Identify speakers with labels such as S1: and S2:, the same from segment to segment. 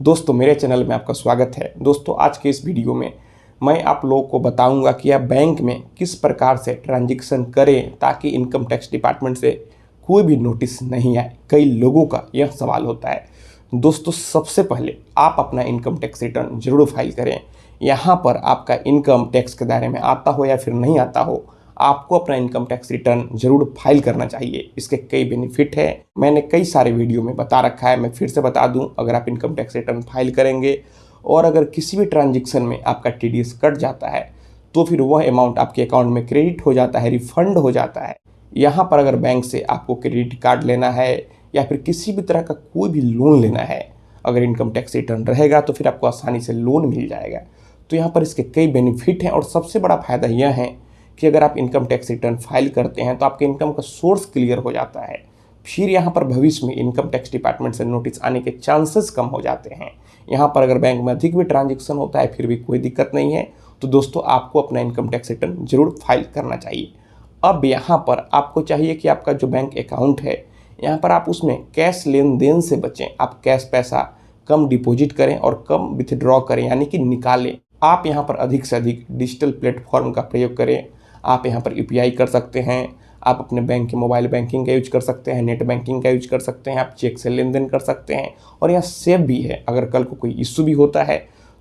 S1: दोस्तों मेरे चैनल में आपका स्वागत है। दोस्तों आज के इस वीडियो में मैं आप लोगों को बताऊंगा कि आप बैंक में किस प्रकार से ट्रांजैक्शन करें ताकि इनकम टैक्स डिपार्टमेंट से कोई भी नोटिस नहीं आए। कई लोगों का यह सवाल होता है। दोस्तों सबसे पहले आप अपना इनकम टैक्स रिटर्न जरूर फाइल करें। यहाँ पर आपका इनकम टैक्स के दायरे में आता हो या फिर नहीं आता हो, आपको अपना इनकम टैक्स रिटर्न जरूर फाइल करना चाहिए। इसके कई बेनिफिट है, मैंने कई सारे वीडियो में बता रखा है। मैं फिर से बता दूं, अगर आप इनकम टैक्स रिटर्न फाइल करेंगे और अगर किसी भी ट्रांजैक्शन में आपका टीडीएस कट जाता है तो फिर वह अमाउंट आपके अकाउंट में क्रेडिट हो जाता है, रिफंड हो जाता है। यहाँ पर अगर बैंक से आपको क्रेडिट कार्ड लेना है या फिर किसी भी तरह का कोई भी लोन लेना है, अगर इनकम टैक्स रिटर्न रहेगा तो फिर आपको आसानी से लोन मिल जाएगा। तो यहाँ पर इसके कई बेनिफिट हैं और सबसे बड़ा फायदा यह है कि अगर आप इनकम टैक्स रिटर्न फाइल करते हैं तो आपके इनकम का सोर्स क्लियर हो जाता है। फिर यहाँ पर भविष्य में इनकम टैक्स डिपार्टमेंट से नोटिस आने के चांसेस कम हो जाते हैं। यहाँ पर अगर बैंक में अधिक भी ट्रांजैक्शन होता है फिर भी कोई दिक्कत नहीं है। तो दोस्तों आपको अपना इनकम टैक्स रिटर्न जरूर फाइल करना चाहिए। अब यहाँ पर आपको चाहिए कि आपका जो बैंक अकाउंट है यहाँ पर आप उसमें कैश लेन देन से बचें। आप कैश पैसा कम डिपॉजिट करें और कम विथड्रॉ करें, यानी कि निकालें। आप यहाँ पर अधिक से अधिक डिजिटल प्लेटफॉर्म का प्रयोग करें। आप यहाँ पर यूपीआई कर सकते हैं, आप अपने बैंक के मोबाइल बैंकिंग का यूज कर सकते हैं, नेट बैंकिंग का यूज कर सकते हैं, आप चेक से लेन देन कर सकते हैं और यहाँ सेव भी है। अगर कल को कोई इशू भी होता है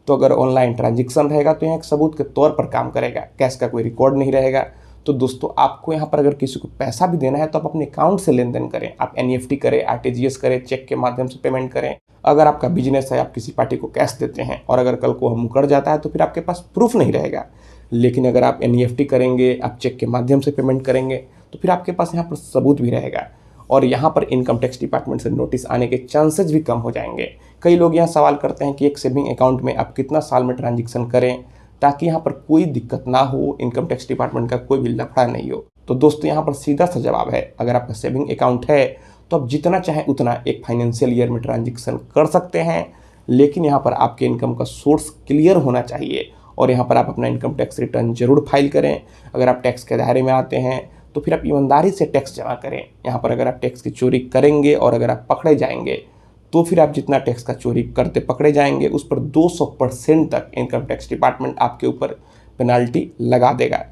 S1: तो अगर ऑनलाइन ट्रांजैक्शन रहेगा तो यहाँ एक सबूत के तौर पर काम करेगा, कैश का कोई रिकॉर्ड नहीं रहेगा। तो दोस्तों आपको यहाँ पर अगर किसी को पैसा भी देना है तो आप अपने अकाउंट से लेन देन करें। आप एनईएफटी करें, आरटीजीएस करें, चेक के माध्यम से पेमेंट करें। अगर आपका बिजनेस है, आप किसी पार्टी को कैश देते हैं और अगर कल को मुकर जाता है तो फिर आपके पास प्रूफ नहीं रहेगा। लेकिन अगर आप एनईएफटी करेंगे, आप चेक के माध्यम से पेमेंट करेंगे तो फिर आपके पास यहाँ पर सबूत भी रहेगा और यहाँ पर इनकम टैक्स डिपार्टमेंट से नोटिस आने के चांसेस भी कम हो जाएंगे। कई लोग यहाँ सवाल करते हैं कि एक सेविंग अकाउंट में आप कितना साल में ट्रांजैक्शन करें ताकि यहाँ पर कोई दिक्कत ना हो, इनकम टैक्स डिपार्टमेंट का कोई भी लफड़ा नहीं हो। तो दोस्तों यहाँ पर सीधा सा जवाब है, अगर आपका सेविंग अकाउंट है तो आप जितना चाहें उतना एक फाइनेंशियल ईयर में ट्रांजैक्शन कर सकते हैं। लेकिन यहाँ पर आपके इनकम का सोर्स क्लियर होना चाहिए और यहाँ पर आप अपना इनकम टैक्स रिटर्न जरूर फाइल करें। अगर आप टैक्स के दायरे में आते हैं तो फिर आप ईमानदारी से टैक्स जमा करें। यहाँ पर अगर आप टैक्स की चोरी करेंगे और अगर आप पकड़े जाएंगे तो फिर आप जितना टैक्स का चोरी करते पकड़े जाएंगे उस पर 200% तक इनकम टैक्स डिपार्टमेंट आपके ऊपर पेनाल्टी लगा देगा।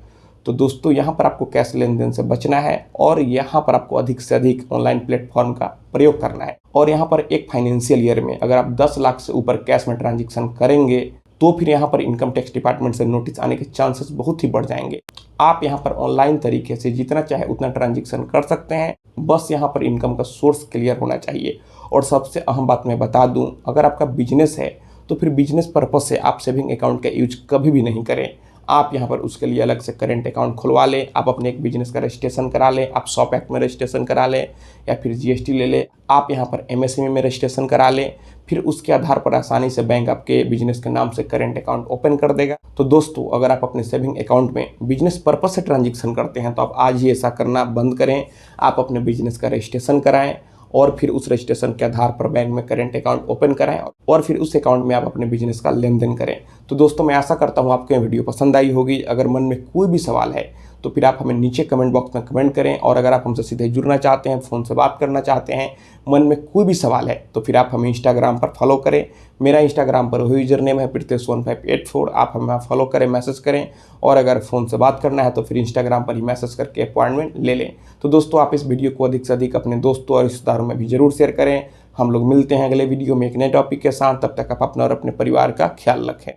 S1: तो दोस्तों यहाँ पर आपको कैश लेन देन से बचना है और यहाँ पर आपको अधिक से अधिक ऑनलाइन प्लेटफॉर्म का प्रयोग करना है। और यहाँ पर एक फाइनेंशियल ईयर में अगर आप 10 लाख से ऊपर कैश में ट्रांजैक्शन करेंगे तो फिर यहाँ पर इनकम टैक्स डिपार्टमेंट से नोटिस आने के चांसेस बहुत ही बढ़ जाएंगे। आप यहाँ पर ऑनलाइन तरीके से जितना चाहे उतना ट्रांजैक्शन कर सकते हैं, बस यहाँ पर इनकम का सोर्स क्लियर होना चाहिए। और सबसे अहम बात मैं बता दूं, अगर आपका बिजनेस है तो फिर बिजनेस पर्पज से आप सेविंग अकाउंट का यूज कभी भी नहीं करें। आप यहाँ पर उसके लिए अलग से करेंट अकाउंट खुलवा लें, आप अपने एक बिजनेस का रजिस्ट्रेशन करा लें, आप शॉप एक्ट में रजिस्ट्रेशन करा लें या फिर जीएसटी ले लें, आप यहाँ पर एमएसएमई में रजिस्ट्रेशन करा लें। फिर उसके आधार पर आसानी से बैंक आपके बिजनेस के नाम से करेंट अकाउंट ओपन कर देगा। तो दोस्तों अगर आप अपने सेविंग अकाउंट में बिजनेस पर्पज से ट्रांजैक्शन करते हैं तो आप आज ही ऐसा करना बंद करें। आप अपने बिजनेस का रजिस्ट्रेशन कराएं और फिर उस रजिस्ट्रेशन के आधार पर बैंक में करेंट अकाउंट ओपन कराएं और फिर उस अकाउंट में आप अपने बिजनेस का लेन देन करें। तो दोस्तों मैं आशा करता हूं आपको ये वीडियो पसंद आई होगी। अगर मन में कोई भी सवाल है तो फिर आप हमें नीचे कमेंट बॉक्स में कमेंट करें और अगर आप हमसे सीधे जुड़ना चाहते हैं, फ़ोन से बात करना चाहते हैं, मन में कोई भी सवाल है तो फिर आप हमें इंस्टाग्राम पर फॉलो करें। मेरा इंस्टाग्राम पर वही यूजर नेम है Pritesh1584। आप हमें फॉलो करें, मैसेज करें और अगर फ़ोन से बात करना है तो फिर इंस्टाग्राम पर ही मैसेज करके अपॉइंटमेंट ले लें। तो दोस्तों आप इस वीडियो को अधिक से अधिक अपने दोस्तों और रिश्तेदारों में भी जरूर शेयर करें। हम लोग मिलते हैं अगले वीडियो में एक नए टॉपिक के साथ। तब तक आप अपना और अपने परिवार का ख्याल रखें।